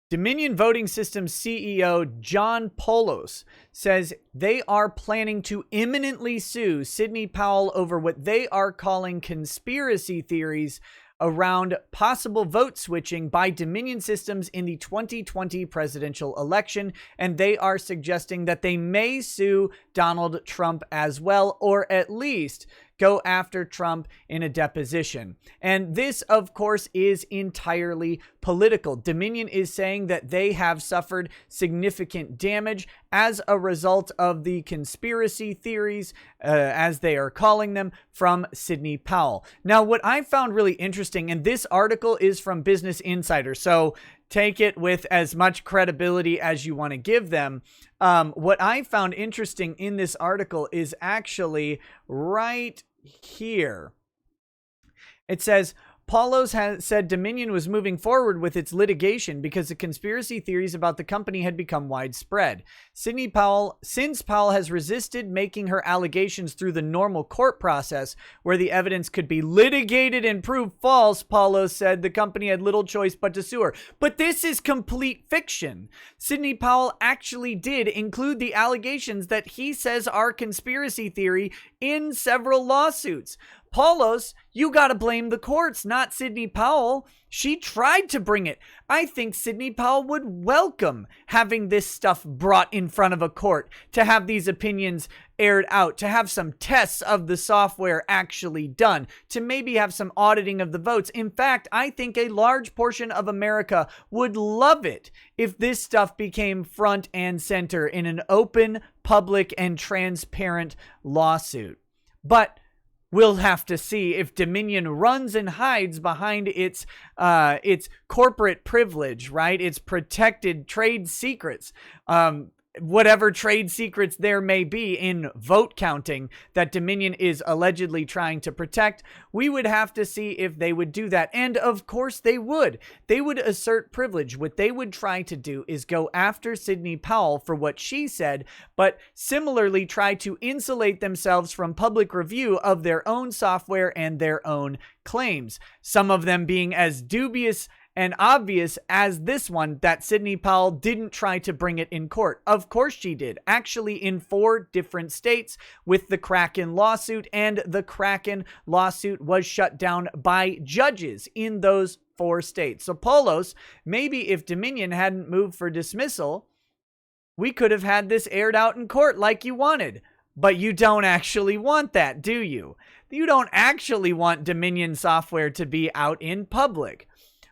Dominion Voting Systems CEO John Poulos says they are planning to imminently sue Sidney Powell over what they are calling conspiracy theories around possible vote switching by Dominion Systems in the 2020 presidential election, and they are suggesting that they may sue Donald Trump as well, or at least go after Trump in a deposition. And this, of course, is entirely political. Dominion is saying that they have suffered significant damage as a result of the conspiracy theories, as they are calling them, from Sidney Powell. Now, what I found really interesting, and this article is from Business Insider, so take it with as much credibility as you want to give them. What I found interesting in this article is actually right here. It says, Paulos has said Dominion was moving forward with its litigation because the conspiracy theories about the company had become widespread. Since Powell has resisted making her allegations through the normal court process, where the evidence could be litigated and proved false, Paulos said the company had little choice but to sue her. But this is complete fiction. Sidney Powell actually did include the allegations that he says are conspiracy theory in several lawsuits. Paulos, you gotta blame the courts, not Sidney Powell. She tried to bring it. I think Sidney Powell would welcome having this stuff brought in front of a court, to have these opinions aired out, to have some tests of the software actually done, to maybe have some auditing of the votes. In fact, I think a large portion of America would love it if this stuff became front and center in an open, public, and transparent lawsuit. But we'll have to see if Dominion runs and hides behind its corporate privilege, right? Its protected trade secrets. Whatever trade secrets there may be in vote counting that Dominion is allegedly trying to protect, we would have to see if they would do that. And of course they would. They would assert privilege. What they would try to do is go after Sidney Powell for what she said, but similarly try to insulate themselves from public review of their own software and their own claims. Some of them being as dubious and obvious as this one, that Sidney Powell didn't try to bring it in court. Of course she did, actually in 4 different states with the Kraken lawsuit, and the Kraken lawsuit was shut down by judges in those 4 states. So Poulos, maybe if Dominion hadn't moved for dismissal, we could have had this aired out in court like you wanted. But you don't actually want that, do you? You don't actually want Dominion software to be out in public.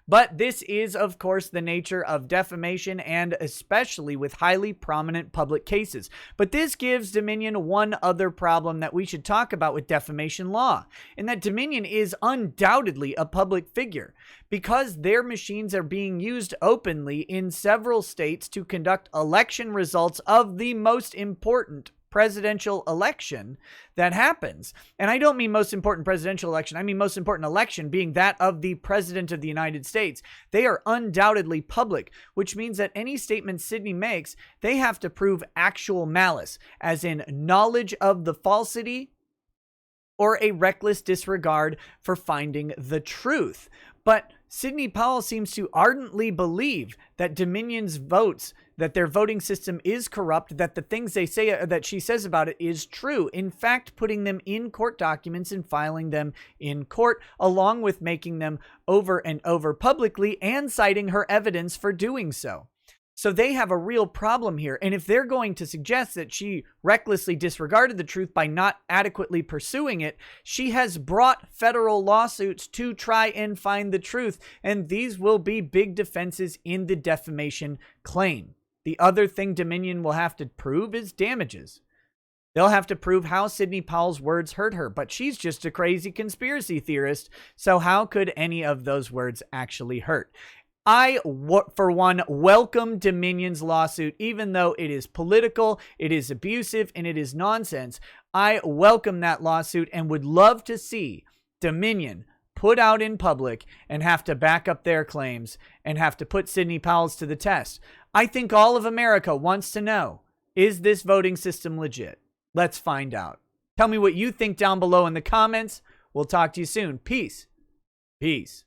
But this is, of course, the nature of defamation, and especially with highly prominent public cases. But this gives Dominion one other problem that we should talk about with defamation law, in that Dominion is undoubtedly a public figure. Because their machines are being used openly in several states to conduct election results of the most important presidential election that happens. And I don't mean most important presidential election. I mean most important election being that of the President of the United States. They are undoubtedly public, which means that any statement Sidney makes, they have to prove actual malice, as in knowledge of the falsity or a reckless disregard for finding the truth. But Sidney Powell seems to ardently believe that Dominion's votes, that their voting system is corrupt, that the things they say, that she says about it, is true. In fact, putting them in court documents and filing them in court, along with making them over and over publicly and citing her evidence for doing so. So they have a real problem here. And if they're going to suggest that she recklessly disregarded the truth by not adequately pursuing it, she has brought federal lawsuits to try and find the truth. And these will be big defenses in the defamation claim. The other thing Dominion will have to prove is damages. They'll have to prove how Sidney Powell's words hurt her, but she's just a crazy conspiracy theorist. So how could any of those words actually hurt? I, for one, welcome Dominion's lawsuit, even though it is political, it is abusive, and it is nonsense. I welcome that lawsuit and would love to see Dominion put out in public and have to back up their claims and have to put Sidney Powell's to the test. I think all of America wants to know, is this voting system legit? Let's find out. Tell me what you think down below in the comments. We'll talk to you soon. Peace. Peace.